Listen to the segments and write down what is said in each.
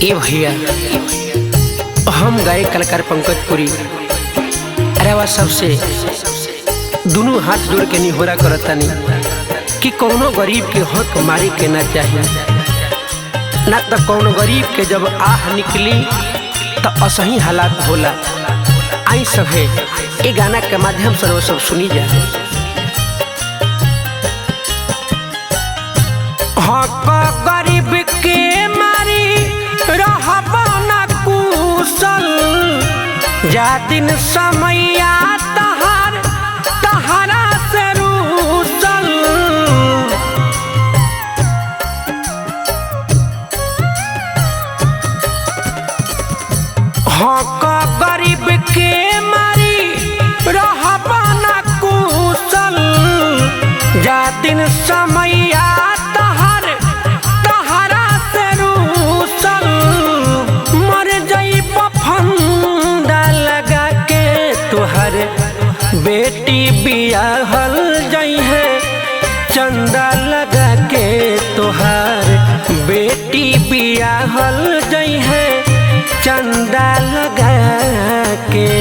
ए भैया, हम गायक कलाकार पंकज पुरी अरेवा सबसे दोनों हाथ जोड़ के निहोरा करतानी कि कौनो गरीब के हक मारी के ना चाहिए ना, तो कौनो गरीब के जब आह निकली तो असही हालात होला। आई सभे ए गाना के माध्यम से वो सब सुनी जा। हक गरीब के मारी रहबा ना कुशल, जा दिन समैया तहार तहारा से रूसल। हक गरीब के मारी रहबा ना कुशल, जा दिन समैया बेटी बियाहल जाई है चंदा लगा के, तोहार बेटी बियाहल जाई है चंदा लगा के।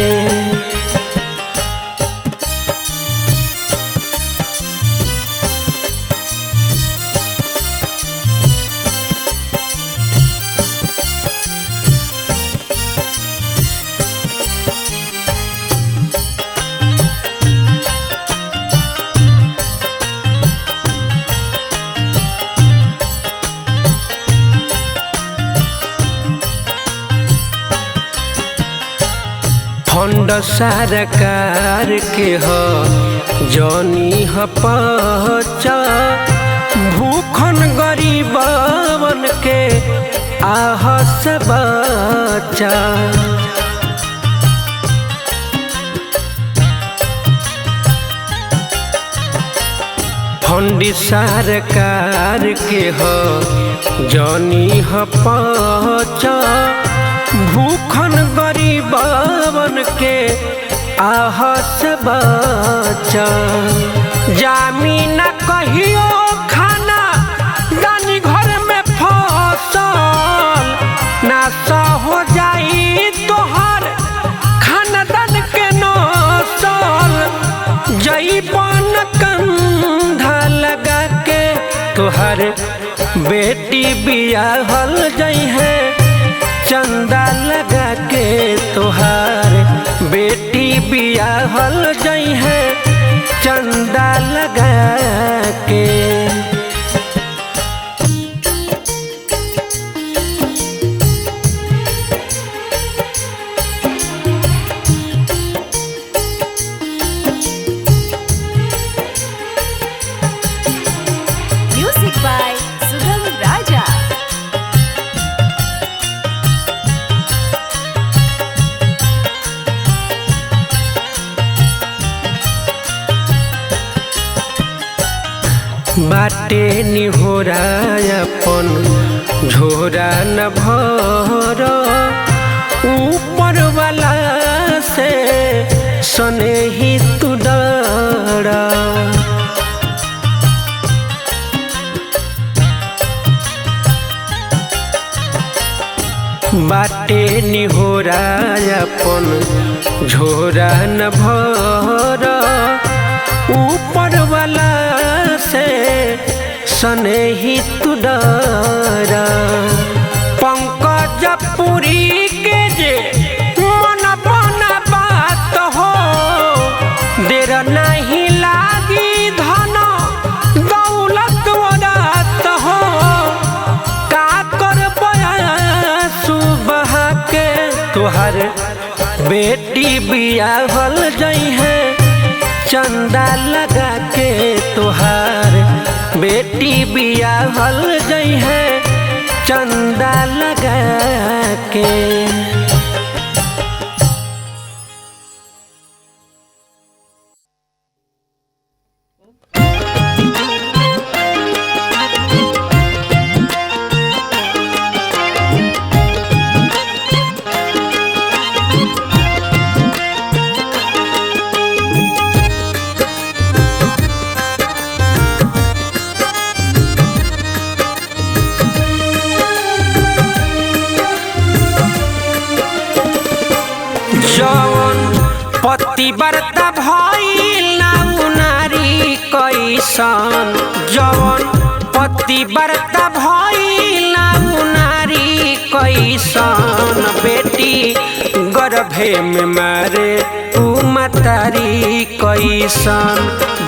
फंड सरकार के हो जौनी ह पचा, भूखन गरीबन के आह से बचा। फंड सरकार के हो जौनी ह पचा, भूखन गरीबन के आह से बचा। जामीन कहियो खाना दानी घर में फसल, नासा हो जाई तोहर खानदान के नसल। जईबन कंधा लगा के तोहर बेटी बियाहल जाई है चंदा लगा के, तोहार बेटी बियाहल जाई है चंदा लगा के। म्यूजिक बाय सुगम राजा। बाटे निहोरा अपन झोरा न भर, ऊपर वाला से सने ही तू डरा। बाटे निहोरा अपन झोरा न भर, ऊपर वाला से सने ही तू डरा। पंकज पुरी के जे मन बना बात हो, देर नहीं लागी धन दौलत रात हो। का कर सुबह के तोहर बेटी बियाहल जाई है चंदा लगा के, तोहार बेटी बियाहल जाई है चंदा लगा के। जवन पतिव्रता भइल ना उ नारी कैसन, जवन पतिव्रता भइल ना उ नारी कैसन, बेटी गर्भे में मारे उ मतारी कैसन,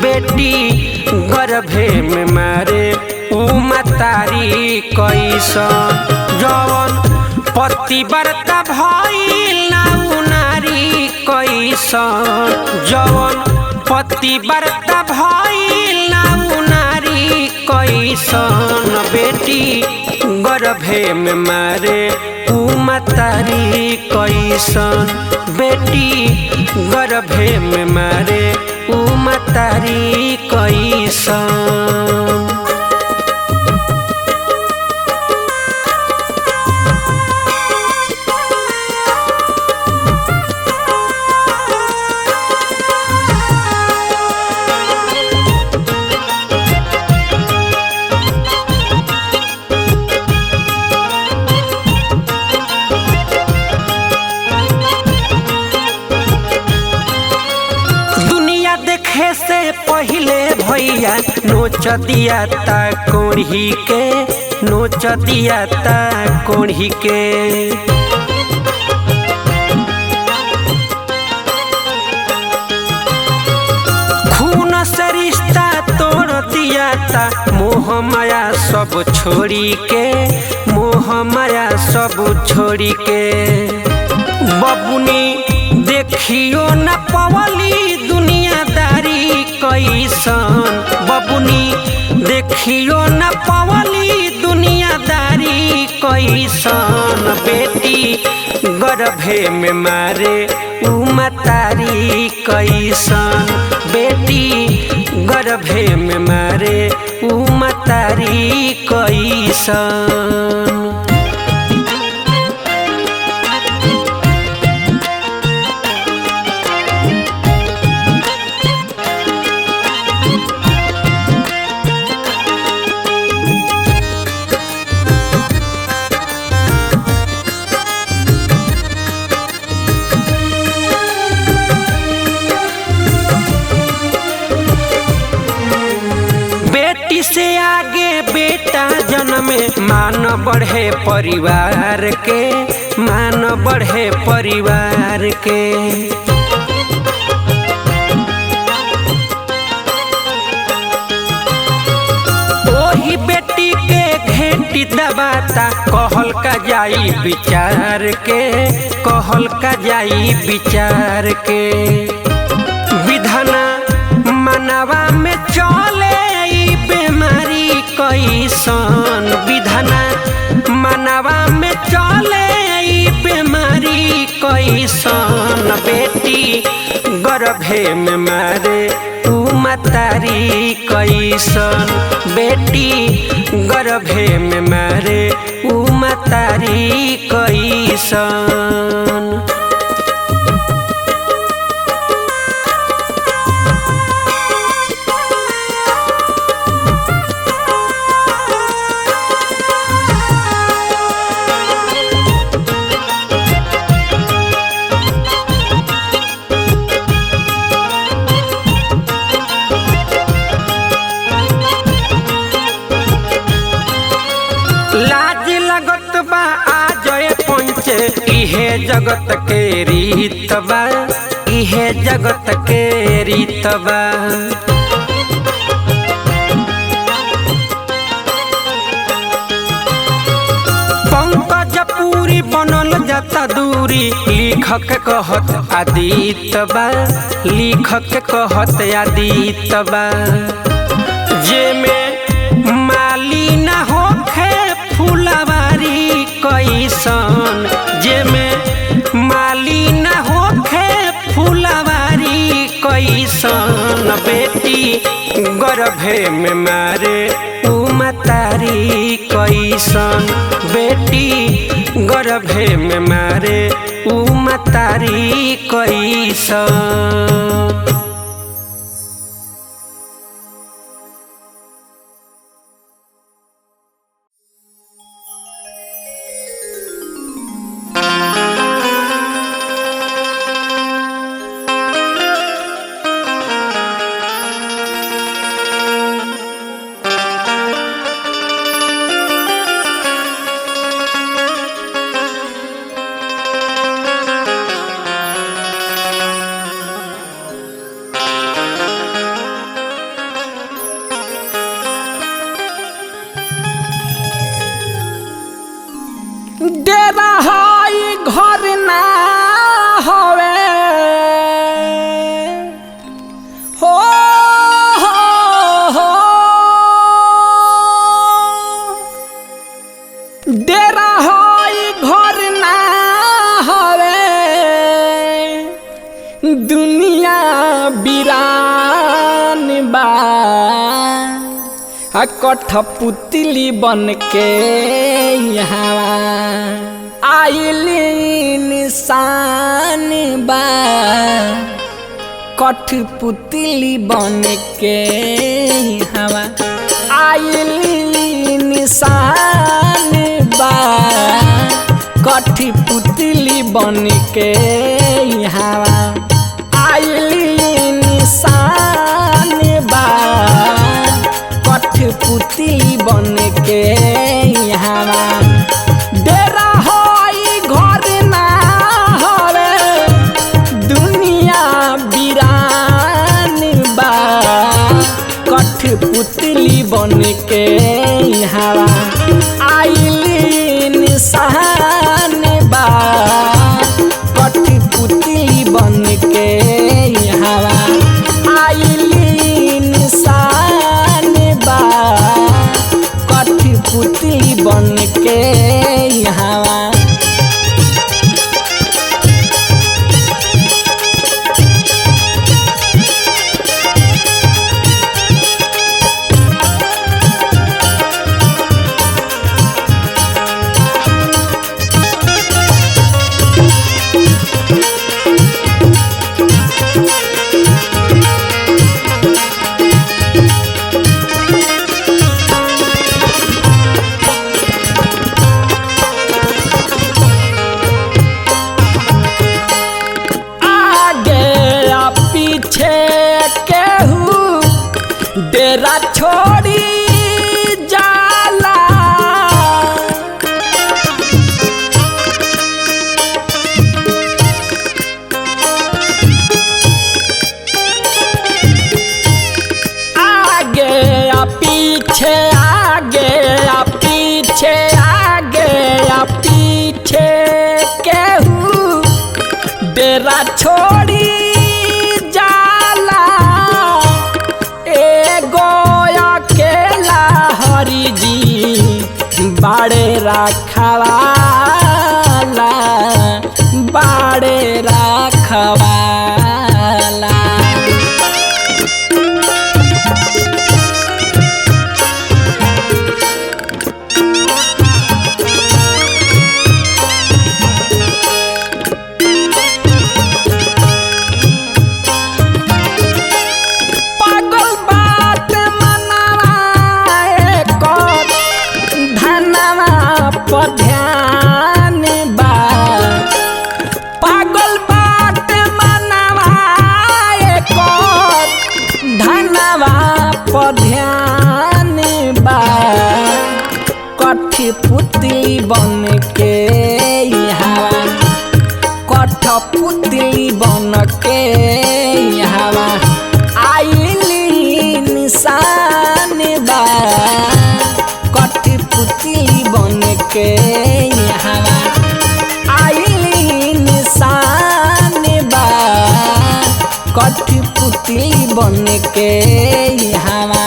बेटी गर्भे में मारे उ मतारी कैसन, जवन पतिव्रता भइल ना उ नारी कैसन, जवन पतिव्रता भइल ना उ नारी कैसन, बेटी गर्भे में मारे उ मतारी कैसन, बेटी गर्भे में मारे उ मतारी कैसन। से पहले भैया नोच दिया ता कोढ़ी के, नोच दिया ता कोढ़ी के, खून से रिश्ता तोड़ दिया ता मोह माया सब छोड़ी के, मोह माया सब छोड़ी के, बबुनी देखियो न पवली दुनियादारी कैसन, बबुनी देखियो न पवली दुनियादारी कैसन, बेटी गर्भे में मारे उ मतारी कैसन, बेटी गर्भे में मारे उ मतारी कैसन। बेटी से आगे बेटा जन्मे, मान बढ़े परिवार के, मान बढ़े परिवार के, ओही बेटी के घेंटी दबाता कहल का जाई विचार के, कहल का जाई विचार के, विधाना मनवा में चले बीमारी कैसन, विधाना मनवा में चले बीमारी कैसन, बेटी गर्भे में मारे उ मतारी कैसन, बेटी गर्भे में मारे उ मतारी कैसन। लाज लगत बा आजय पंचे, इहे जगत के रीत बा, इहे जगत के रीत बा, पंकज पूरी बनल जाता दूरी, लिखक कहत आदित बा, लिखक कहत आदित बा, जे में माली न होखे फुलवारी कैसन, जे में माली न होखे फुलवारी कैसन, बेटी गर्भे में मारे उ मतारी कैसन, बेटी गर्भे में मारे उ मतारी कैसन। दुनिया वीरान बा कठपुतली बन के यहाँ आइल इंसान बा कठपुतली बन के हवा आइल इंसान बा कठपुतली बन के हवा आइल इंसान बा कठपुतली बन के हवा डेरा होई घर ना हवे दुनिया वीरान बा कठपुतली बन के हवा आइल इंसान बा कठपुतली बन के हवा आइल इंसान बा कठपुतली बन के हवा डेरा छोड़ी जाला आगे आ पीछे आगे आ पीछे आगे आ पीछे केहू डेरा छोड़ी बाड़े रखवाला बाड़े रखवाला ध्यान बा पागल बाट मनवा धनवा पर ध्यान बा कठपुतली बन के हवा कठपुतली बन के हवा आइल इंसान बा कठपुतली बन के हवा आइल इंसान बा कठपुतली बन के हवा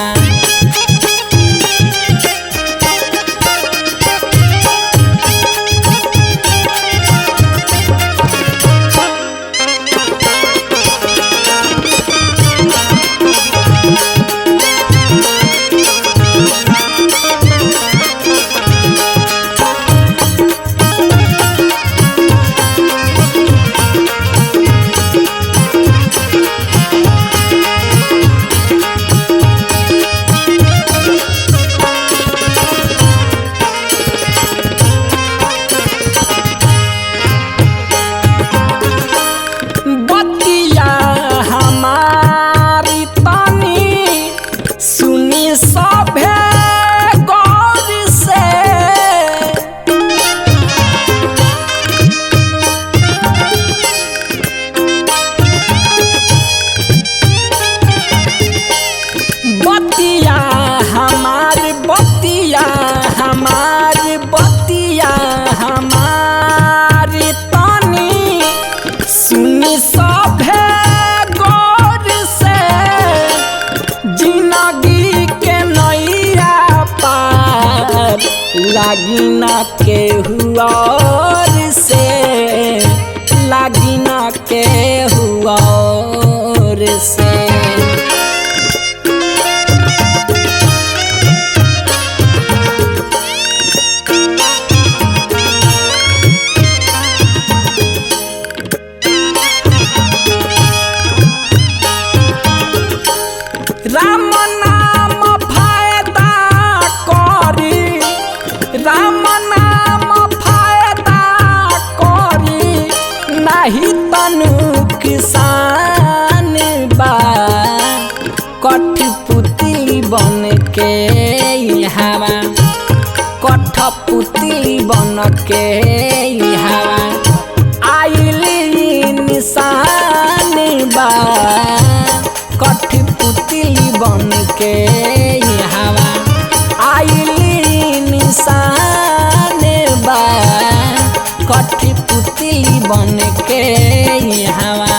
लागिना के हुआ से लागिना के हुआ और से। राम नाम फायदा करी, राम नाम फायदा करी, नहीं तनु किसान बा। कठपुतली बन के हवा, कठपुतली बन के हवा, आइली निशान बा। कठपुतली बन के हवा, आइली निशान बा। कठपुतली बन के हवा।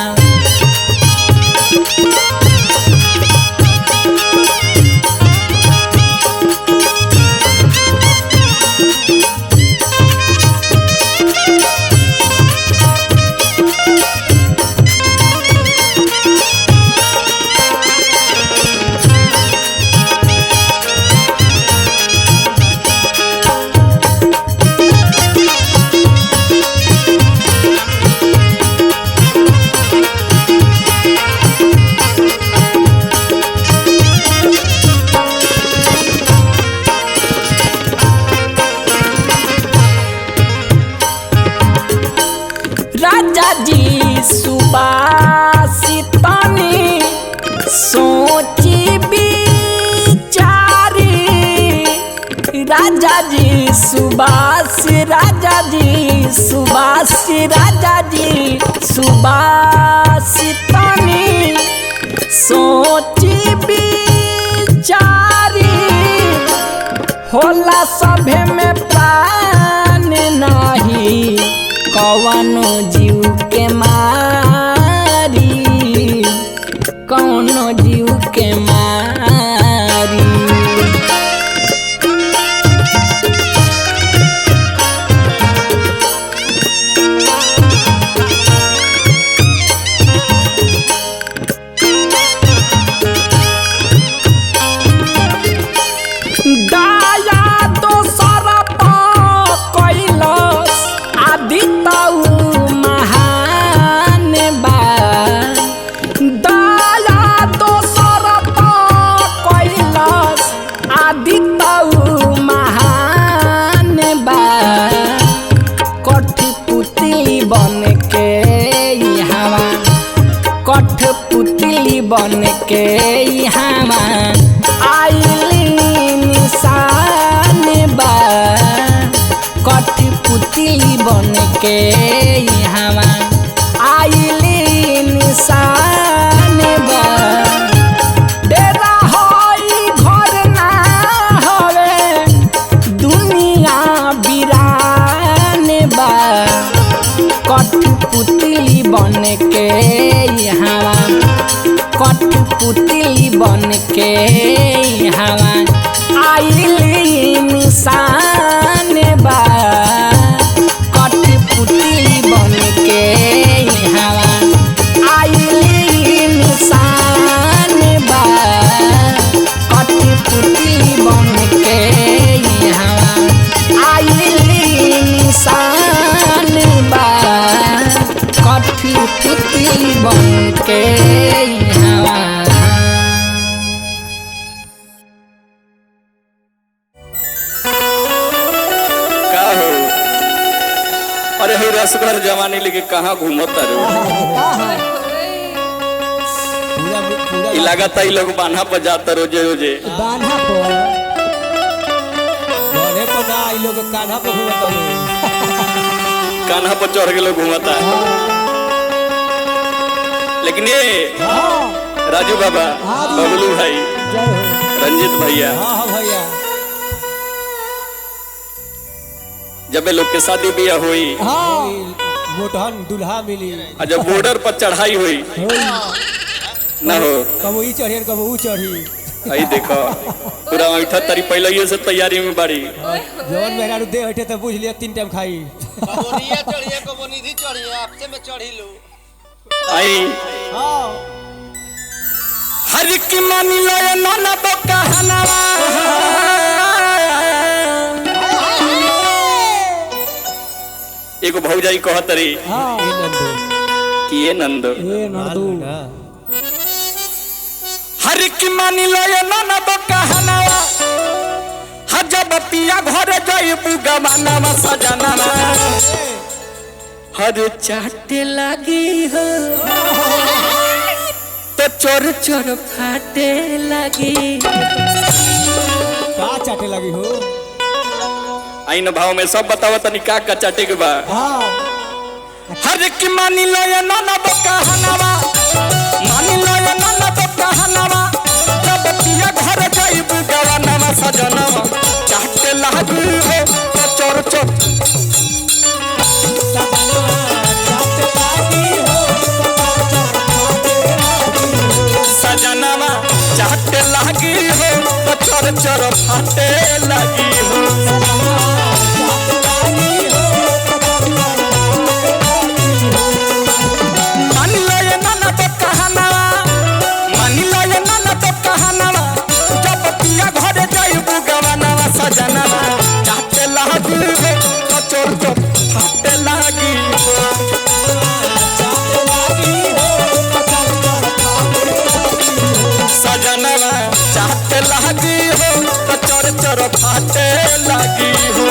राजा जी सुबासितनी सोची बिचारी, राजा जी सुबासी, राजा जी सुबासी, राजा जी सुबासितनी सोची बिचारी। होला सभे में प्राण नहीं, कौनो जीव के मारी, कौनो जीव के मारी। दाया दोसर कैलस, आदि तऊ महान बा। दाया दोसर कैलस, आदि तऊ महान बा। कठपुतली बन के हवा, कठपुतली बन के हवा, आइली निशान बा। कठपुतली बन के हवा, आइली निशान बा। डेरा होई घर ना हवे, दुनिया वीरान बा। कठपुतली बन के हवा, कठपुतली बन के हवा, आइली निशान बा। कठपुतली बन के हवा, आइली निशान बा। कठपुतली बन के हवा, आइली निशान बा। कठपुतली बन के हवा। अरे हे रसभर जवानी लेके कहाँ घूमता रे? लगाता ही लोग बान्हा पर जाता रोजे रोजे। बान्हा पर घरे पर ना आई लोग कान्हा पर घूमता लोग। कान्हा पर चढ़ के लोग घूमता है। लेकिन ये राजू बाबा, बबलू भाई, रंजित भैया, हाँ भैया, जब लोग के शादी ब्याह हुई, मोटहन दुल्हा मिली, और जब बॉर्डर पर चढ़ाई हुई ना हो, कबू ई चढ़ी कबू ऊ चढ़ी। आई देखो पूरा ऐठा तारी पहले से तैयारी में बाड़ी। जवन मेहरा दे बैठे तो बुझ लिया 3 टाइम खाई। कबो निया चढ़िए, कबो निधि चढ़िए, आपसे में चढ़ी लो। आई हर की मानी लो ये नाना तो कहनावा एगो भौजाई कहत रही ए नंदू कि ये नंदो ए नंदू ना हर की मानी लो ये नाना तो कहनावा जब पिया घर जाइबू गवानावा सजनावा हर चाटे लगी हो तो चोर चोर फाटे लगी का चाटे लगी हो आइन भाव में सब बताओ तनी का चाटे के बा हर की मानी लो ये नाना तो कहनावा मानी लो ये नाना तो कहनावा जब पिया घर जाइबू गवानावा सजनावा चाटे लगी हो तो चोर चोर सजनावा चाटे लगी हो तो चोर चोर फाटे लगी हो मान लो ये नाना तो कहनावा मान लो ये नाना तो कहनावा जब पिया घर जाइबू गवानावा सजनावा चाटे लगी हो तो चोर चोर फाटे लगी हो सजनवा चाहते लगी हो तो चोर चोर फाटे लगी हो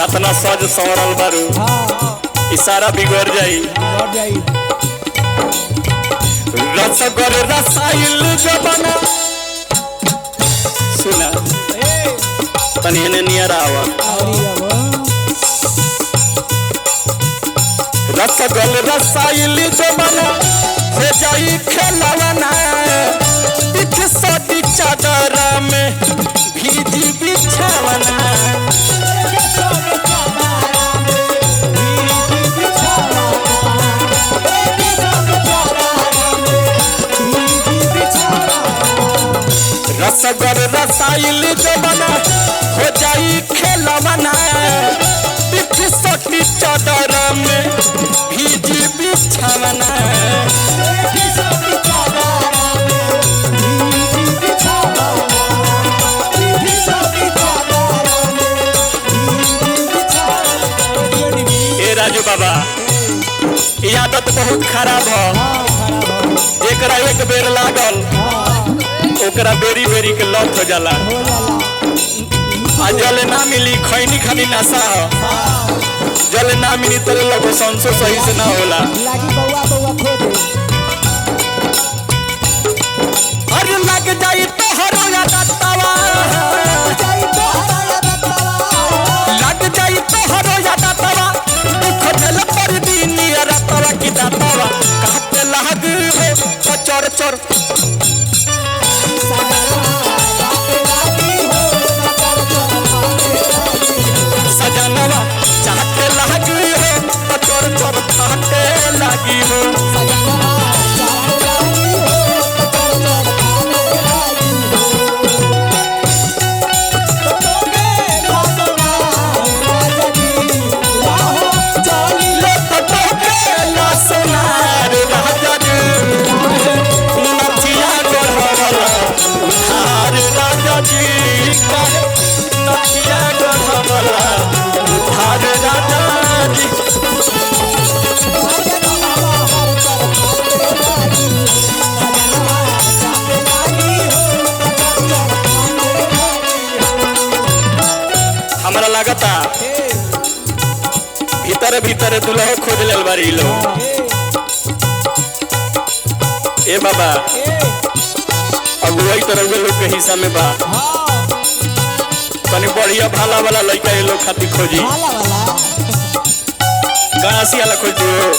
इतना सज संवरल बारू इशारा बिगड़ जाई रसगर रसाइल जबना सुना तनी एने नियर आवा रसगर रसाइल जबना हो जाई खेलवना बिछ सदी चादर में भीजी बिछावना रसगर रसाइल जबना हो जाई खेलवना बिछ सदी चादर में भीजी बिछावना राजू बाबा ये आदत बहुत खराब है जेकरा एक बेर लागल ओकरा बेरी बेरी के लत हो जाला आ जले ना मिली खैनी खानी नशा जले ना मिली तो लोग संसो सही से ना होला अरे लग जाई तो हरो या दत्तावा लग जाई तो हरो या दत्तावा खोजल पर दीनी रतवा की दत्तावा कहते लग हो चोर चोर सजनवा चाहते लगी हो चोर चोर खाते लगी हो लागता भीतर भीतर दुल्हो खोज लेल बारी लोग। ए बाबा अगुवाई तरह लोग के हिस्सा में बा तनी बढ़िया भाला वाला लड़का ये लोग खातिर खोजी गणासी वाला खोज दियो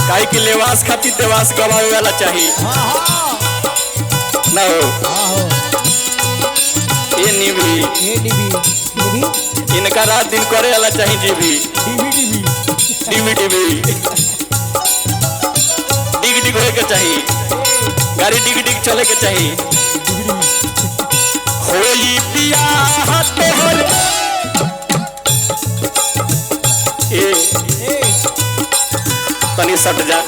काहे कि लेवास खातिर देवास गवावे वाला चाहिए ना हो ये निभी इनका रात दिन करे वाला चाहिए जीवी टीवी डिग डिग होए के चाहिए गाड़ी डिग डिग चले के चाहिए होली बियाह तोहर तनी सट जा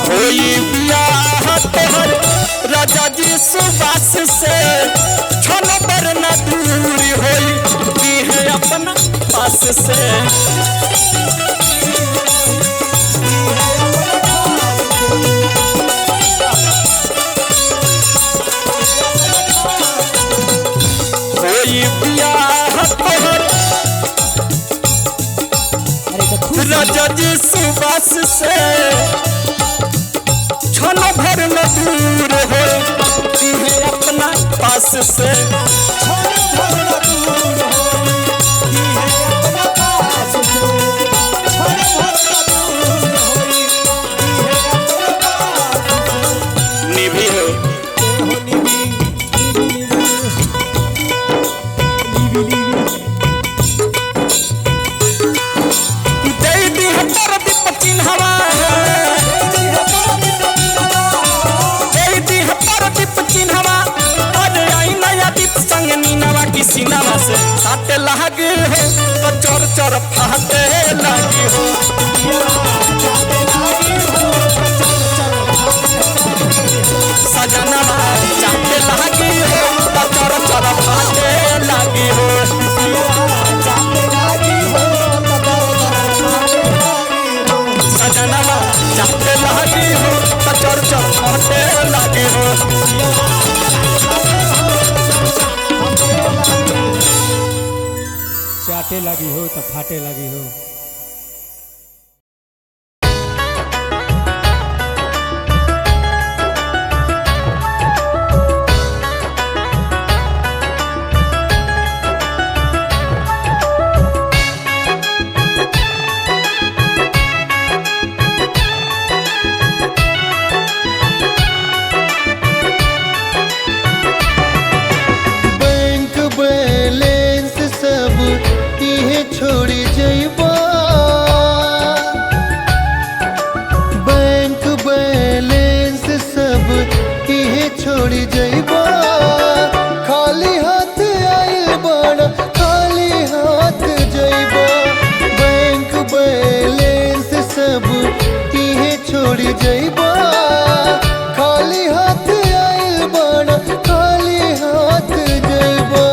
होली बियाह तोहर राजा जी सुबास से छोनो पर न दूर होई दी है अपना पास से होई बियाह तोहर राजा जी सुबास से छोनो भर न दूर हो दी है अपना पास से निभी हो सीनावा से साटे लागे हो तो चोर चोर फाटे लागे हो सजनवा चाटे लागे हो तो चोर चोर फाटे लागे हो सजनवा चाटे लागे हो तो चोर चोर फाटे लागे हो चाटे लगी हो तो फाटे लगी हो। छोड़ी जइबा बैंक बैलेंस सब इहे छोड़ी जइबा खाली हाथ आइल बड़ा खाली हाथ जइबा बैंक बैलेंस सब इहे छोड़ी जइबा खाली हाथ आइल बड़ा खाली हाथ जइबा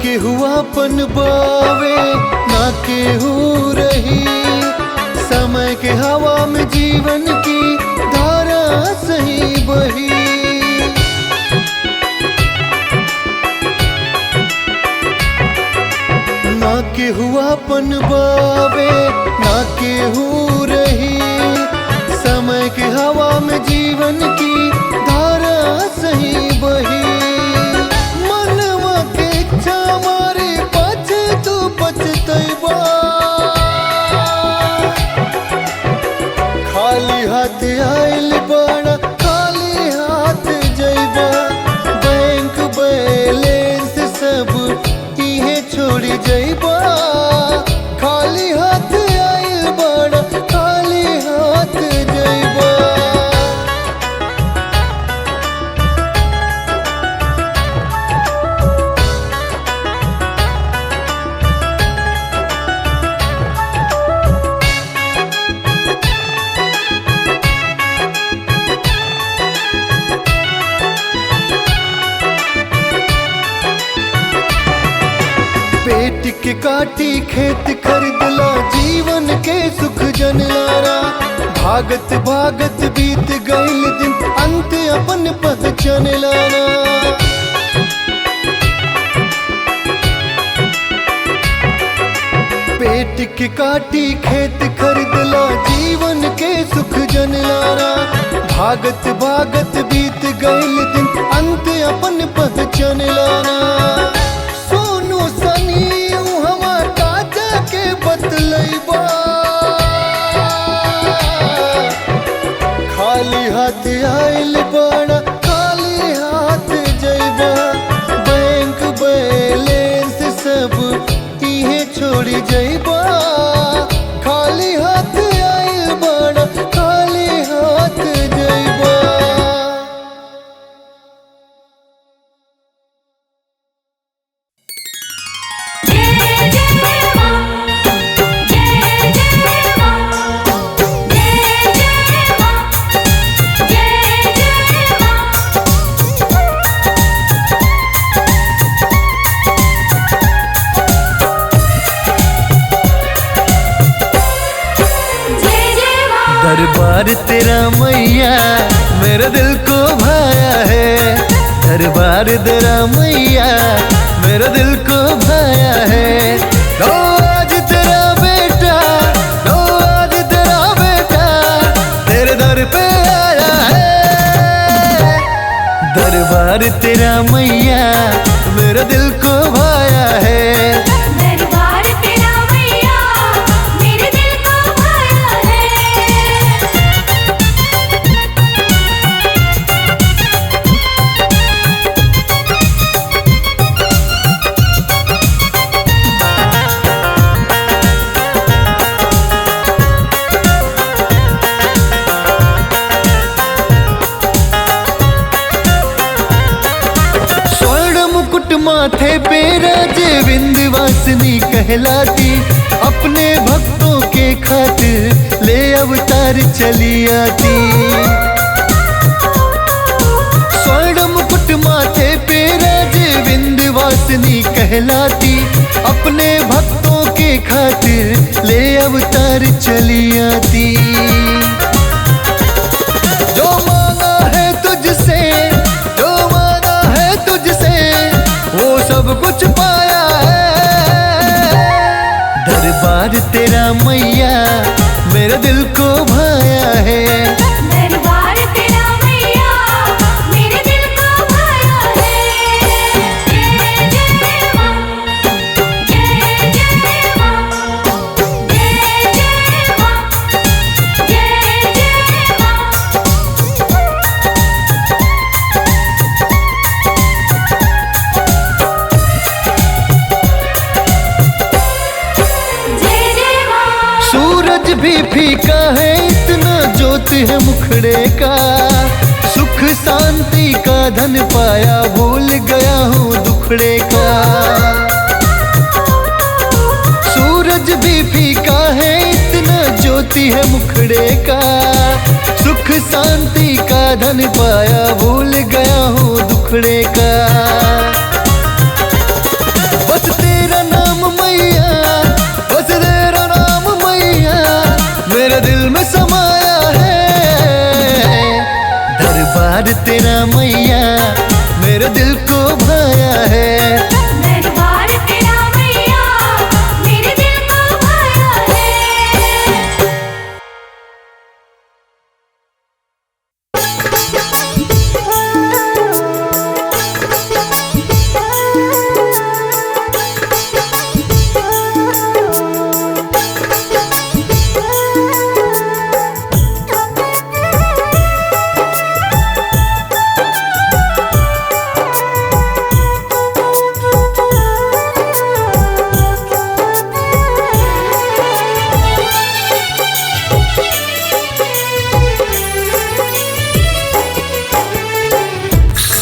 केहू अपन बावे ना केहू रही समय के हवा में जीवन की धारा सही बही ना केहू अपन बावे ना केहू रही समय के हवा में जीवन की धारा सही बही खाली हाथ आइल बड़ा खाली हाथ जइबा बैंक बैलेंस सब इहे छोड़ी जइबा खाली हाथ आइल बड़ा खाली हाथ जइबा काटी खेत खरीदला जीवन के सुख जनलारा। भागत भागत बीत गईल दिन अंत अपन पहचान लाना। पेट की काटी खेत खरीदला जीवन के सुख जनलारा। भागत भागत बीत गईल दिन अंत अपन पहचान लाना। सोनू सनी हवा काजा के बतलैबा। खाली हाथ आइल बड़ा खाली हाथ जइबा। बैंक बैलेंस सब इहे छोड़ी जइबा। खाली हाथ आइल बड़ा खाली हाथ जइबा। दरबार तेरा मैया मेरा दिल को भाया है। दरबार तेरा मैया मेरा दिल को भाया है। लो आज तेरा बेटा, लो आज तेरा बेटा तेरे दर पे आया है। दरबार तेरा मैया मेरा दिल को भाया है। माथे पे राजे विंध्यवासिनी कहलाती। अपने भक्तों के खातिर ले अवतार चली आती। स्वर्ण मुकुट माथे पे राजे विंध्यवासिनी कहलाती। अपने भक्तों के खातिर ले अवतार चली आती। जो मांगा है तुझसे, जो मांगा है तुझसे वो सब कुछ पाया है। दरबार तेरा मैया मेरा दिल को भाया है। दरबार तेरा मैया मेरे दिल को भाया है। जय जय मां, जय जय मां, जय जय मां, जय जय मां। सूरज भी फीका है इतना ज्योति है मुखड़े का। सुख शांति का धन पाया भूल गया हूँ दुखड़े का। सूरज भी फीका है इतना ज्योति है मुखड़े का। सुख शांति का धन पाया भूल गया हूँ दुखड़े का। बस तेरा नाम मैया, बस तेरा नाम मैया मेरे दिल में समाया है। दरबार तेरा मैया मेरे दिल को भाया है। दरबार तेरा मैया मेरे दिल को भाया है।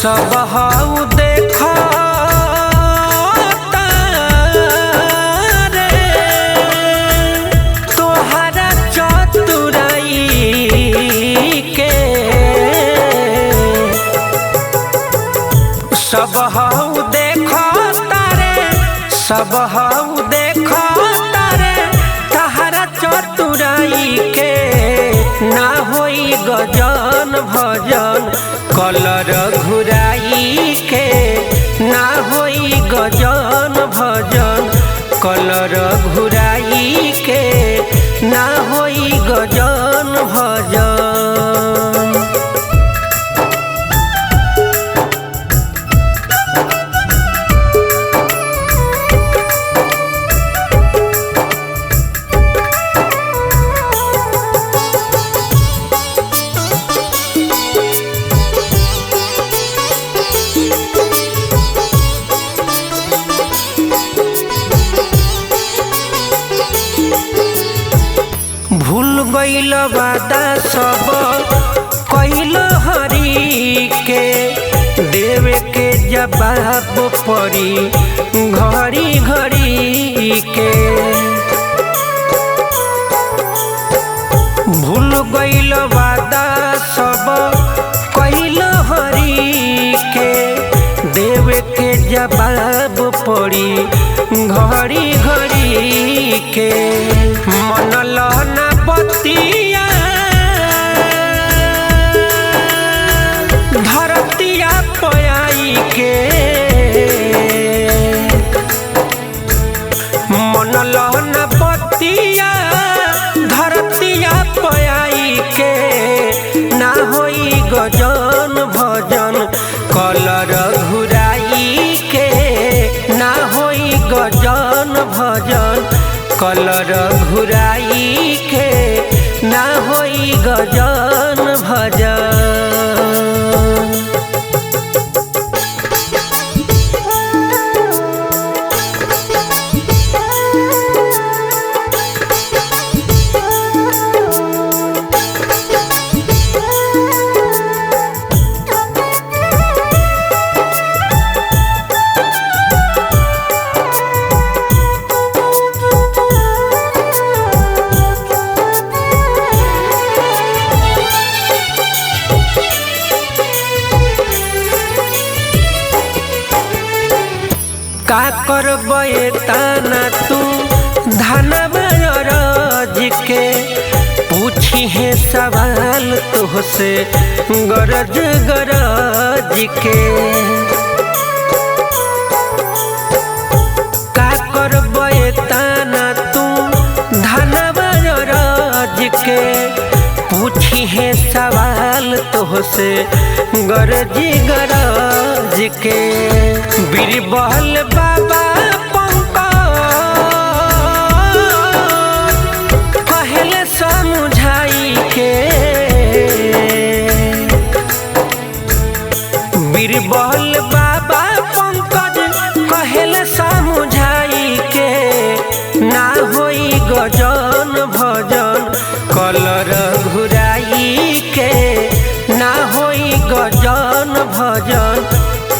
सब हाउ देखा तारे तोहरा चतुराई के। सब हाउ देखा तारे, सब हाउ देखा भजन कलर घुराई के ना होई गजन भजन कलर घुराई के ना होई गजन भजन। भूल गइल वादा सब कइल हरी के देवे के जवाब पड़ी घड़ी घड़ी के। भूल गइल वादा सब कइल हरी के देवे के जवाब पड़ी घड़ी घड़ी के। मन लहना बतिया धरतिया पयाई के मन लहना बतिया धरतिया पयाई के ना होई गजन भजन कलर घुराई के ना होई गजन भजन कलर घुराई के ना होई गजन भजन। का करबे ताना तू धनबाज के पूछी है सवाल तुहसे गरज गरज के। का करबे ताना तू धनबाज के पूछी है सवाल तुहसे गरज गरज के। बीरबल बाबा पंकज कहले समझाई के बीरबल बाबा पंकज कहले समझाई के ना होई गजन भजन कलर घुराई के ना होई गजन भजन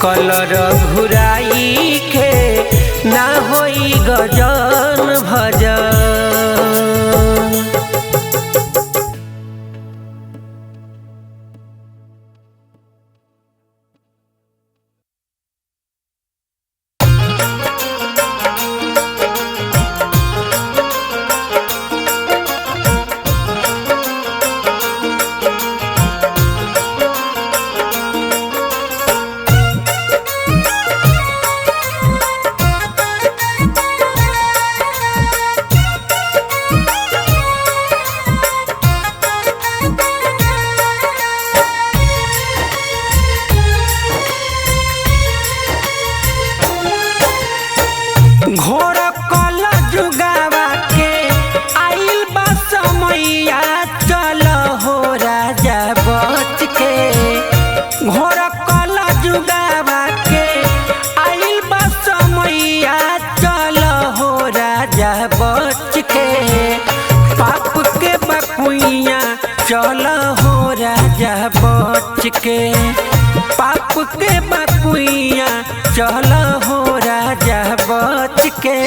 कलर घुराई के ना होई गजन भजन। घोर कल जुगावा के आइल बा समैया चल हो राजा बच के। घोर कल जुगावा के आइल बा समैया चल हो राजा बच के। पाप के बकुइया चल हो राजा बच के पाप के बकुइया चल हो राजा बच के।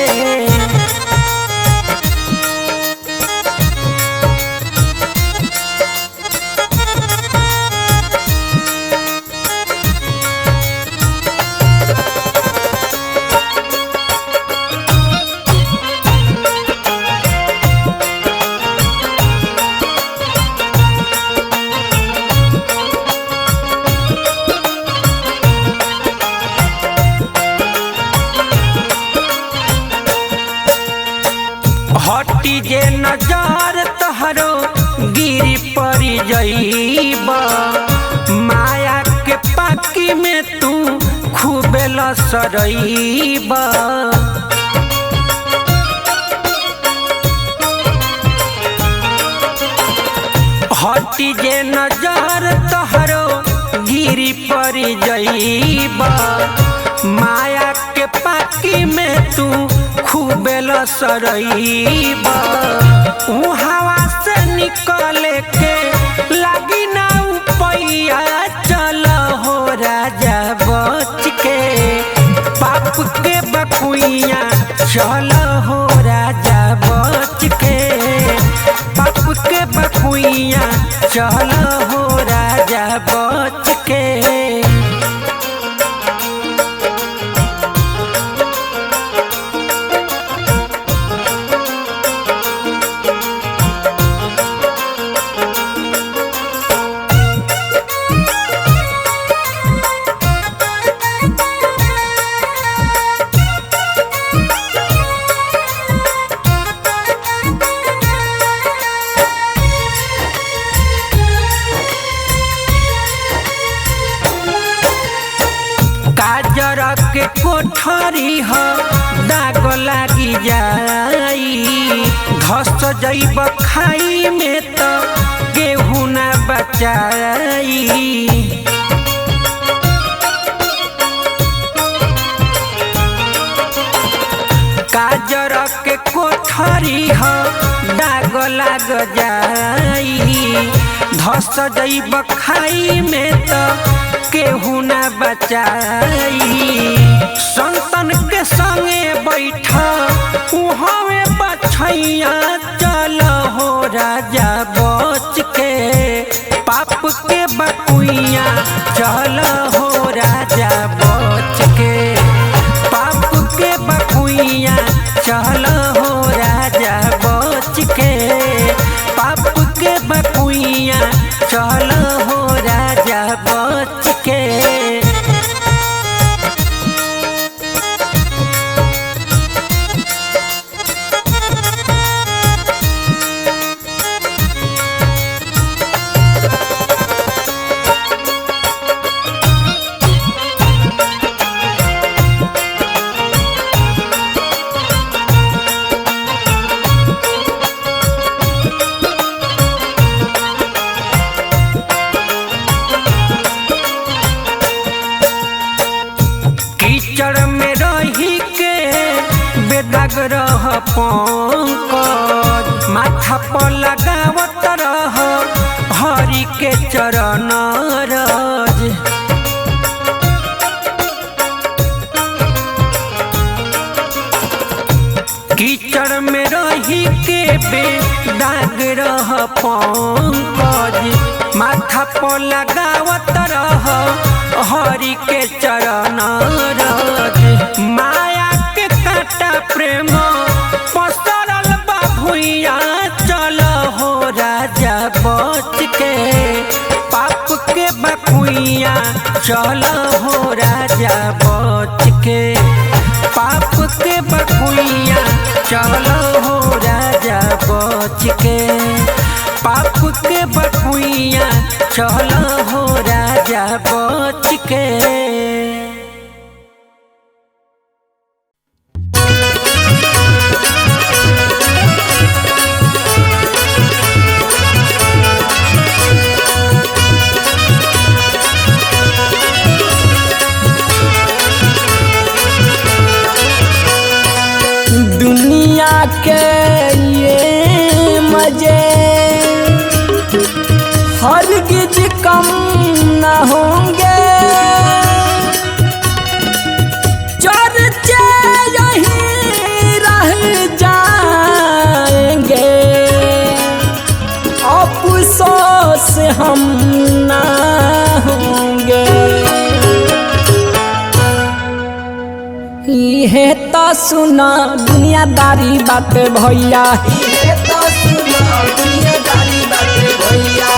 हटी जे नजर तहरो गिरी पड़ी जईबा माया के पाकी में तू खूबे लसरईबा हटी जे नजर तहरो गिरी पड़ी जईबा माया के पाकी में तू खूबे लसरईबा हवा से निकले के लगी ना उपैया चल हो राजा बच के पाप के बकुइया चल हो राजा बच के पाप के बकुइया चल हो राजा बच के काजर के कोठरी ह दाग लागी जाई धस जईब खाई में तो गेहूं ना बचाई काजर के कोठरी ह दाग लाग जाई धस जईब खाई में तो केहू ना बचाई संतन के संगे बैठा उहावे बछैया चल हो राजा बच के पाप के बकुइया चल हो राजा बच के पाप के बकुइया चल हो राजा बच के पाप के बकुइया चल हो राजा बच के कीचड़ में रही के बेदाग रह पंकज माथा पर लगावत रह हरि के चरण रज कीचड़ में रही के बेदाग रह पंकज माथा पर लगावत रह हरि के चरण रज माया के काटा प्रेम पसरल बा भुइया चल हो राजा बच के पाप के बकुइया चल हो राजा बच के पाप के बकुइया चल हो राजा बच के पाप के बकुइया चल हो राजा बच के दुनिया के ये मजे हरगिज कम न होंगे, चर्चे यहीं रह जाएंगे, अफसोस हम न होंगे। ये तो सुना दुनियादारी बात भैया, ये तो सुना दुनियादारी बात भैया,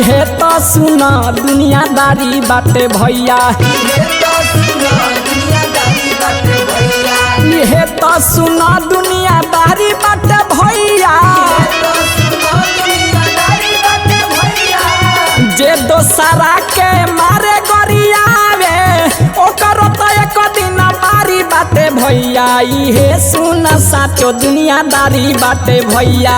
ये तो सुना दुनियादारी बात भैया, ये तो सुना दुनियादारी बात भैया, ये तो सुना दुनियादारी दुनियादारी बाटे भैया जे दोसरा के मारे गरियावे ओकर तो एक दिन मारी बाटे भैया इहे सुन साचो दुनियादारी बाटे भैया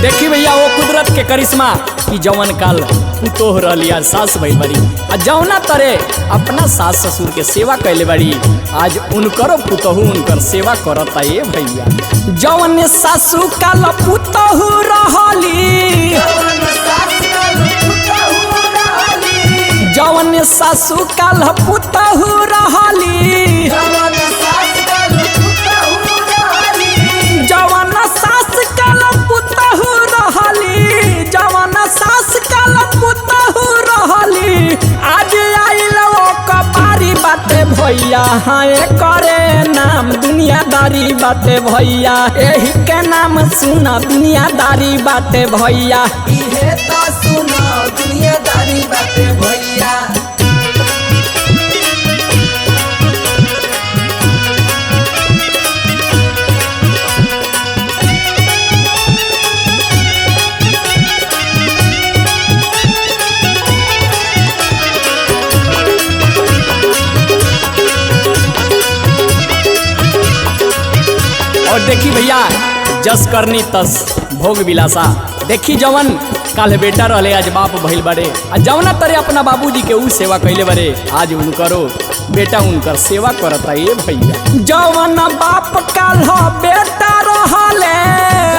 देखी भैया वो कुदरत के करिश्मा की जवन काल पुतोह रलिया सास भई बड़ी आ जौना तरे अपना सास ससुर के सेवा कैले बड़ी आज उनकरो पुतोहू उनकर सेवा करता ये भैया जवन सासू काल पुतोहू रहली जवन सासू काल पुतोहू रहली जवन सास काल पुतोहू रहली जवन सास काल पुतोहू रहली आज आइल ओ कपारी बाटे भैया हाँ करे नाम दुनियादारी बाटे भैया एही के नाम सुना दुनियादारी बाटे भैया इहे तो सुनो दुनियादारी बाटे भैया और देखी भैया जस करनी तस भोग विलासा देखी जवन काल बेटा रहले आज बाप भइल बड़े आ जवना तरे अपना बाबूजी के ऊ सेवा कैले बड़े आज उनकरो बेटा उनकर सेवा करता ये भैया जवन बाप काल बेटा रहले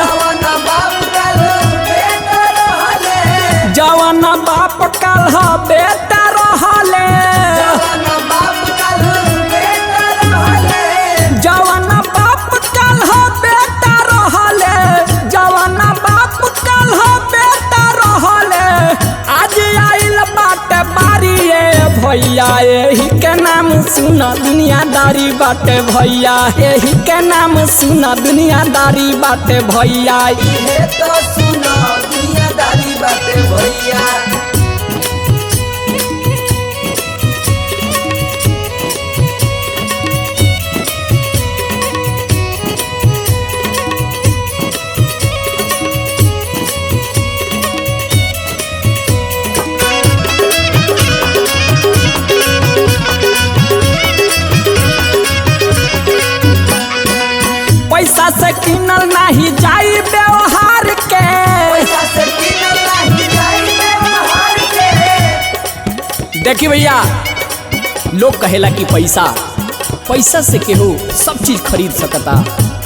जवन बाप काल बेटा रहले जवन बाप काल बेटा रहले जवन बाप काल बेटा रहले जवन बाप काल बेटा रहले जवन बाप काल बेटा रहले आज आइल बाटे बारी ये भैया एही के नाम सुना दुनियादारी बाटे भैया एही के नाम सुना दुनियादारी बाटे भैया इहे तो सुनो दुनियादारी बाटे भैया पैसा से किनल नहीं जाई व्यवहार के पैसा से किनल नहीं जाई व्यवहार के देखी भैया लोग कहेला कि पैसा से केहू सब चीज खरीद सकता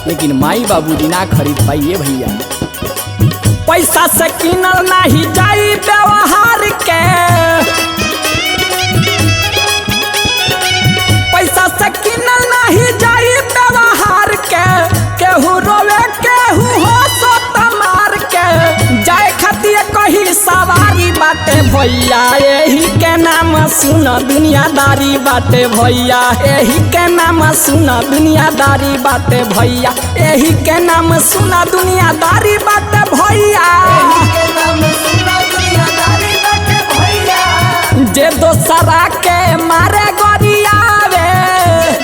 लेकिन माई बाबूजी ना खरीद पाइए भैया पैसा से किनल नहीं जाई व्यवहार के पैसा से किनल नहीं जाई व्यवहार के केहू रोवे केहू हो सत मार के जाए खातिर कही सवारी बाटे भैया एही के नाम सुना दुनियादारी बाटे भैया एही के नाम सुना दुनियादारी बाटे भैया एही के नाम सुना दुनियादारी बाटे भैया के नाम सुनो दुनियादारी बाटे भैया जे दोसरा के मारे गरियावे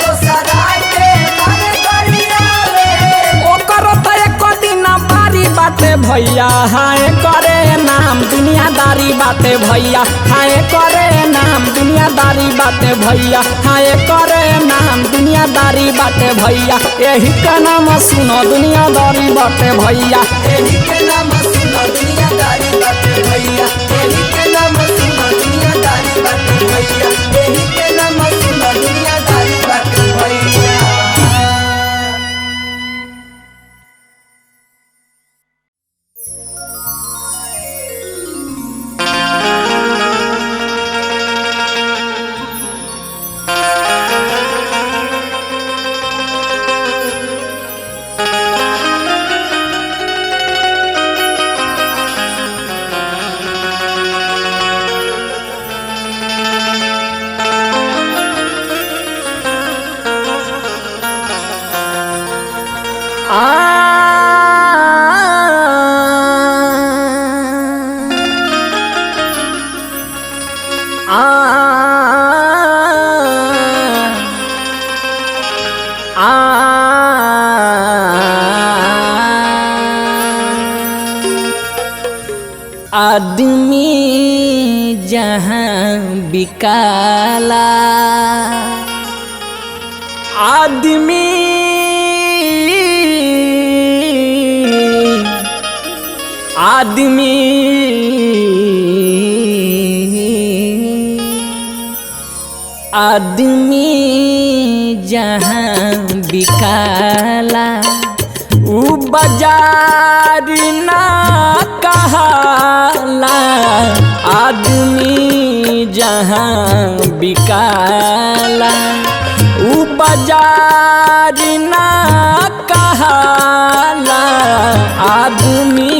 दोसरा के मारे गरियावे ओकर तो एक दिन बारी बाटे भैया हाय करे नाम दुनियादारी बाटे भैया हाय करे नाम दुनियादारी बाटे भैया हाय करे नाम दुनियादारी बाटे भैया एही का नाम सुनो दुनियादारी बाटे भैया एही के नाम सुनो दुनियादारी बाटे भैया एही के नाम सुनो दुनियादारी बाटे भैया एही के नाम सुनो दुनियादारी बाटे भैया आदमी जहाँ बिकाला आदमी आदमी आदमी जहाँ बिकाला ऊ बाजार ना कहाला आदमी जहाँ बिकाला ऊ बाजार ना कहाला आदमी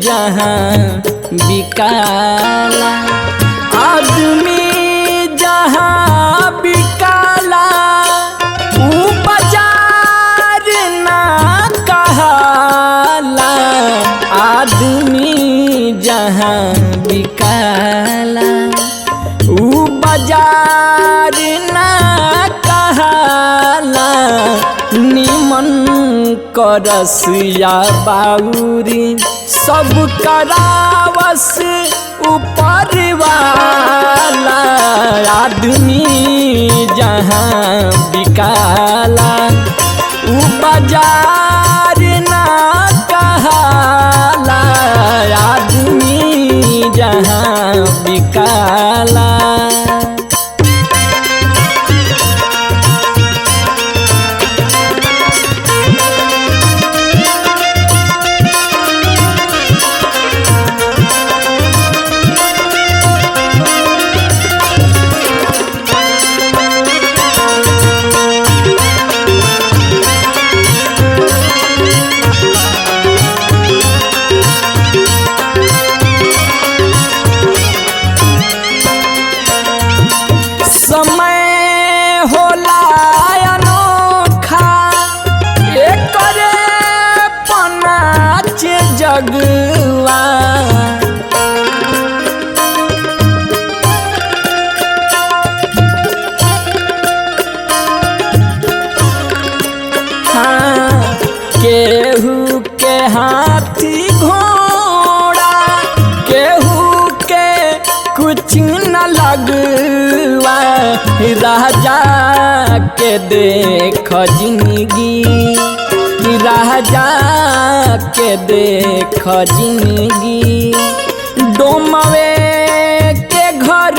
जहाँ बिकाला आदमी जहाँ बिकाला ऊ बाजार ना कहाला आदमी जहाँ बिकाला ऊ बाजार ना कहाला निमन करसिया बाउरी सब करावस ऊपर वाला आदमी जहाँ बिकाला ऊ बाजार ना कहाला आदमी जहाँ बिकाला समय होला अनोखा एकरे पनाच जगवा हाँ केहू के हाथी घोड़ा केहू के कुछ न लगवा राजा के देख जिंदगी राजा के देख जिंदगी डोमवे के घर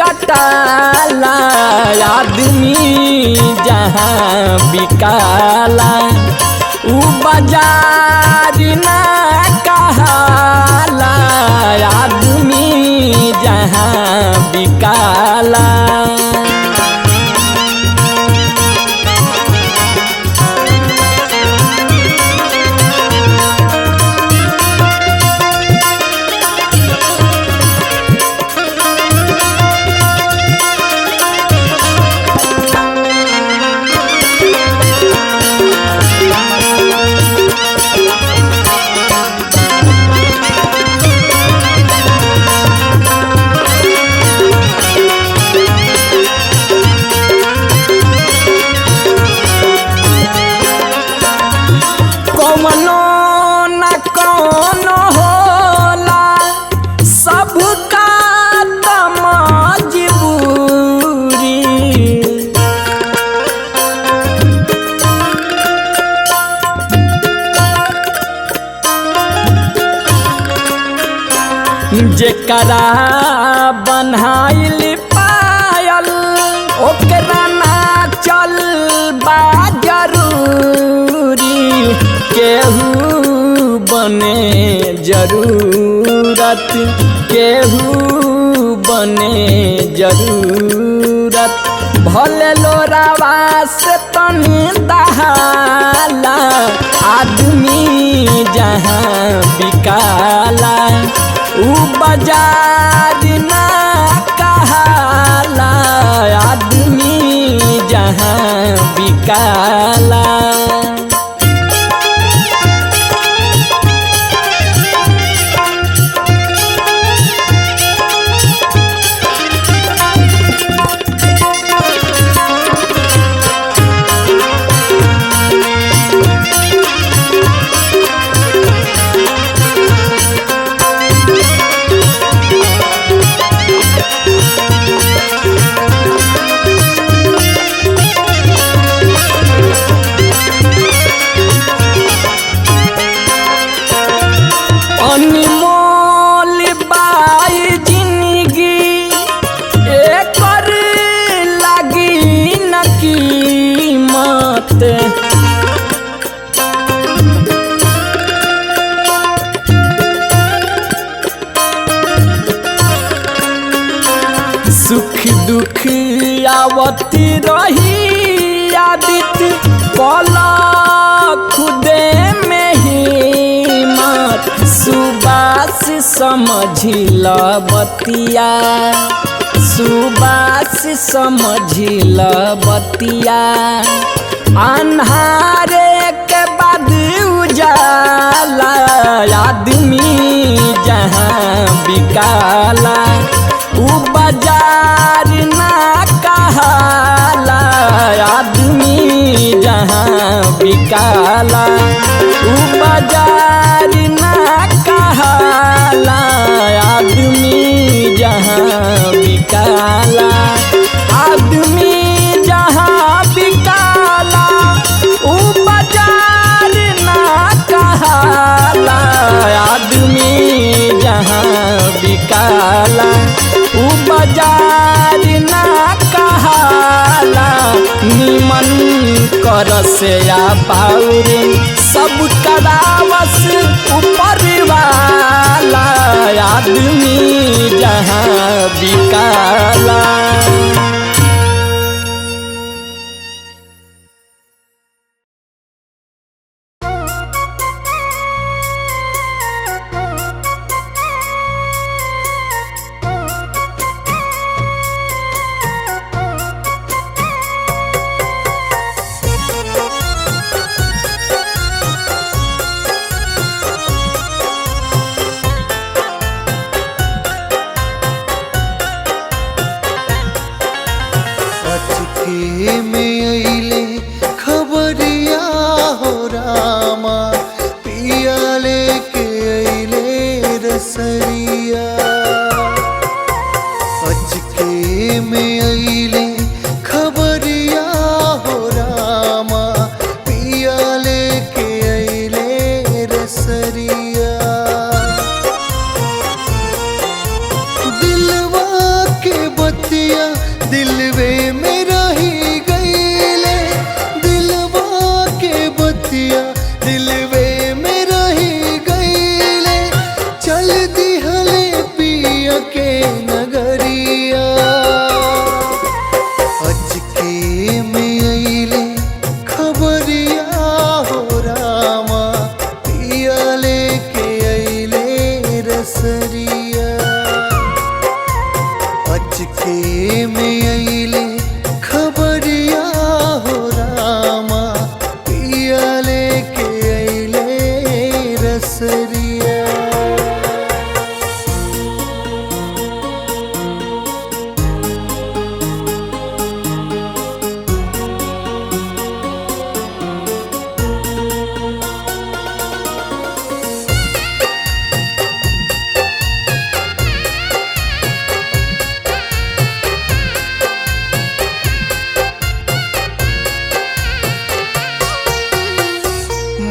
कटाला आदमी जहाँ बिकाला ऊ बाजार ना कहाला आदमी जहाँ बिकाला कौनो न कौनो होला सबका त मजबूरी जेकरा बन्हाइल पायल ओकरा ना चल बा जरूरी केहू बने जरूरत केहू बने जरूरत भले लोरावा से तनी दहाला आदमी जहाँ बिकाला ऊ बाजार ना कहाला आदमी जहाँ बिकाला अनमोल बाई जिंदगी एकर लगी न कीमत। सुख दुख आवती रही आदित्य कला खुदे में हिम्मत। सुबास समझिल बतिया सुबास समझिल बतिया अन्हारे के बाद उजाला आदमी जहाँ बिकाला उ बाजार ना कहाला आदमी जहाँ बिकाला उ बाजार ना कहाला आदमी जहाँ बिकाला आदमी जहाँ बिकाला उ बाजार ना कहाला आदमी जहाँ बिकाला उ बाजार ना कहाला निमन कर से या पाउर सब करावस ऊपर वाला आदमी जहाँ बिकाला। अचके में अइले खबरिया हो रामा पिया लेके अइले रसरिया। अचके में अइले खबरिया हो रामा पिया लेके अइले रसरिया। दिलवा के बतिया दिलवे में रही गईले दिलवा के बतिया दिलवे में रही गईले चल दिहले पिया के नगरिया। अचके में अइले खबरिया हो रामा पिया लेके अइले रसरिया। अचके में अइले खबरिया हो रामा पिया लेके अइले रसरिया।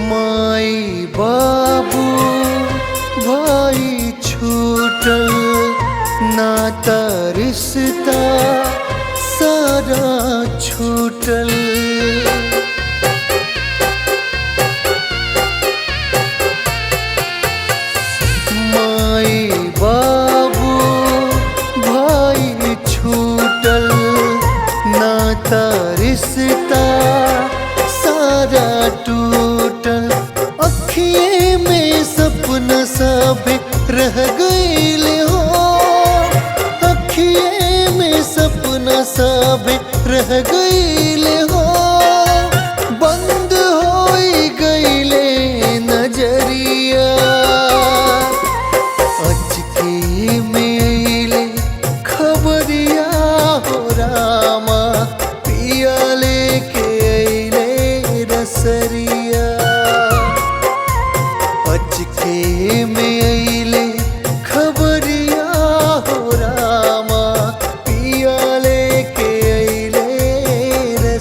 माई बाबू भाई छूटल नाता रिश्ता सारा छूटल। माई बाबू भाई छूटल नाता रिश्ता सारा टूटल। अखिए में सपना सब रह गईले हो अखिए में सपना सब रह गईले हो बंद होई गईले नजरिया। अचके में अइले खबरिया हो रामा पिया लेके अइले रसरिया। अचके में अइले खबरिया हो रामा पिया लेके अइले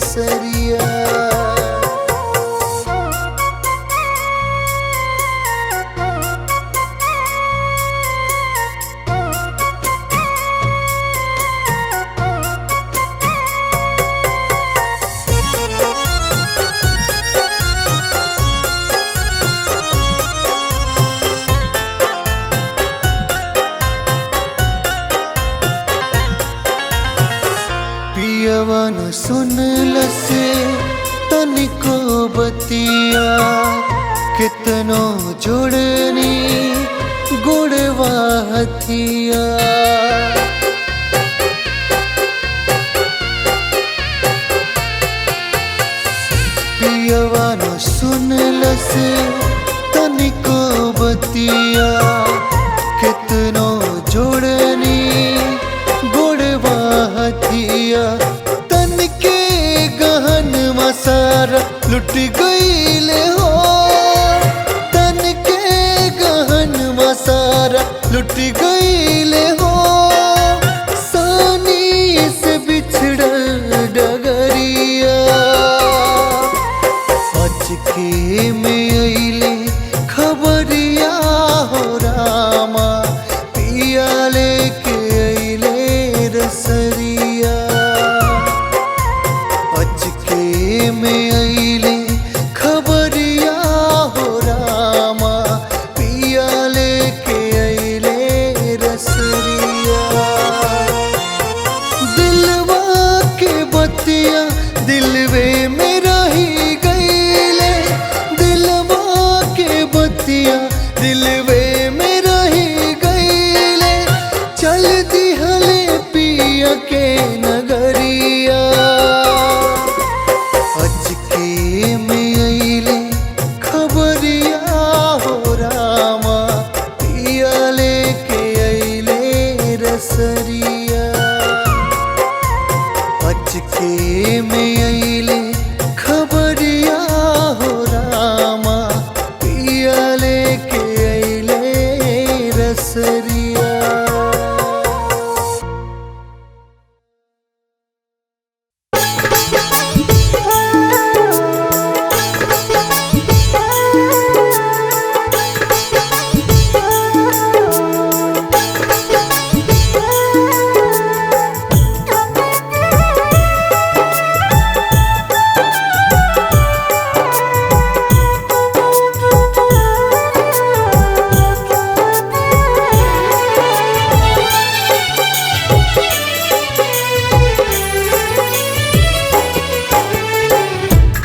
गुड़वा हथिया पियवा न सुनलस तनिको बतिया कितनो जोड़नी गुड़वा हथिया तनके गहन मसारा लुट गईले हो तनके गहन मसारा लुट गईले हो सानी से बिछड़ल डगरिया अचके में अइले खबरिया हो रामा पिया लेके अइले रसरिया अचके में अइले खबरिया हो रामा पिया लेके अइले रसरिया दिलवा के बतिया दिलवे में रही गईले दिलवा के बतिया दिलवे में रही गईले चल दिहले पिया के नगरिया अचके में अइले खबरिया हो रामा पिया लेके अइले रसरिया अचके में अइले खबरिया हो रामा पिया लेके अइले रसरिया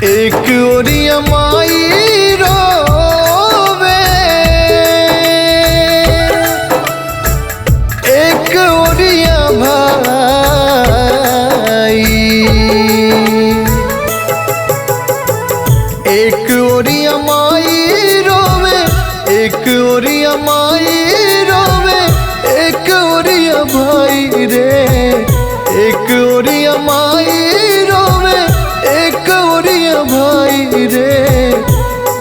एक ओरिया माई रोवे एक ओरिया भाई एक ओरिया माई रोवे एक ओरिया माई रोवे एक ओरिया भाई रे एक ओरिया माई रोवे एक ओरिया भाई रे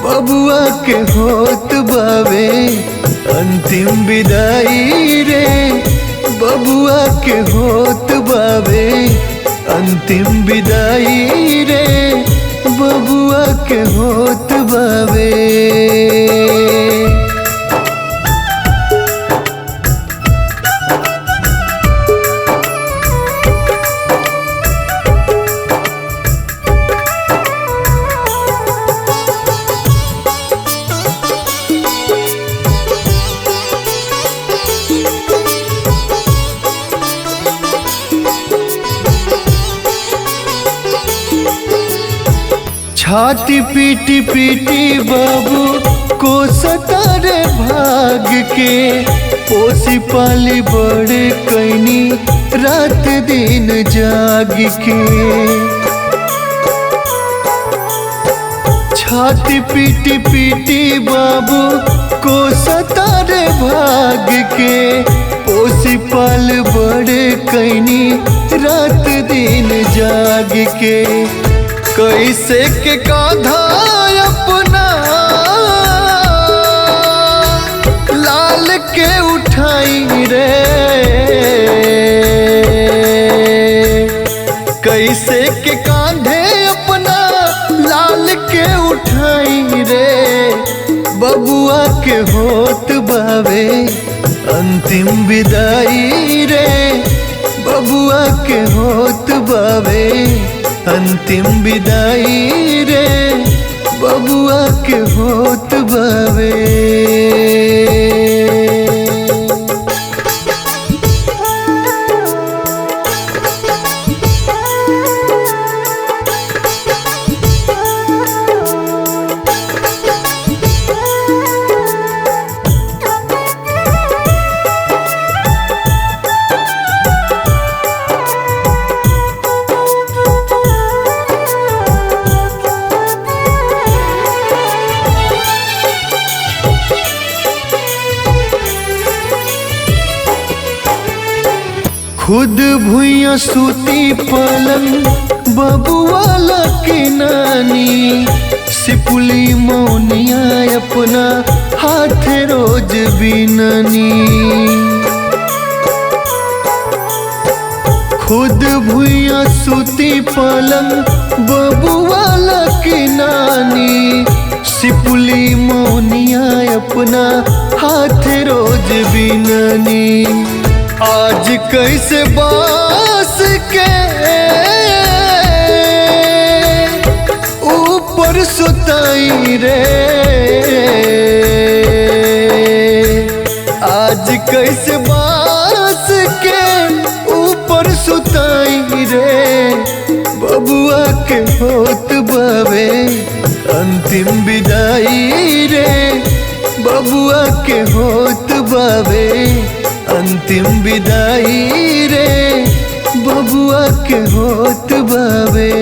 बबुआ के होत बावे अंतिम विदाई रे बबुआ के होत बावे अंतिम विदाई रे बबुआ के होत बावे छाती पीटी पीटी बाबू को सतारे भाग के पोसी पाली बड़े कैनी रात दिन जाग के छाती पीटी पीटी बाबू को सतारे भाग के पोसी पाल बड़े कैनी रात दिन जाग के कैसे के कांधा अपना लाल के उठाई रे कैसे के कांधे अपना लाल के उठाई रे बबुआ के होत बावे अंतिम विदाई रे बबुआ के होत बावे अंतिम विदाई रे बबुआ के होत बावे खुद भुइया सूती पलंग बबुआला की नानी सिपुली मौनिया अपना हाथ रोज बिननी। खुद भुइया सूती पलंग बबुआला की नानी सिपुली मौनिया अपना हाथ रोज बिननी। आज कैसे बास के ऊपर सुताई रे, आज कैसे बास के ऊपर सुताई रे। बबुआ के होत बावे अंतिम विदाई रे, बबुआ के होत बावे अंतिम विदाई रे, बबुआ के होत बावे।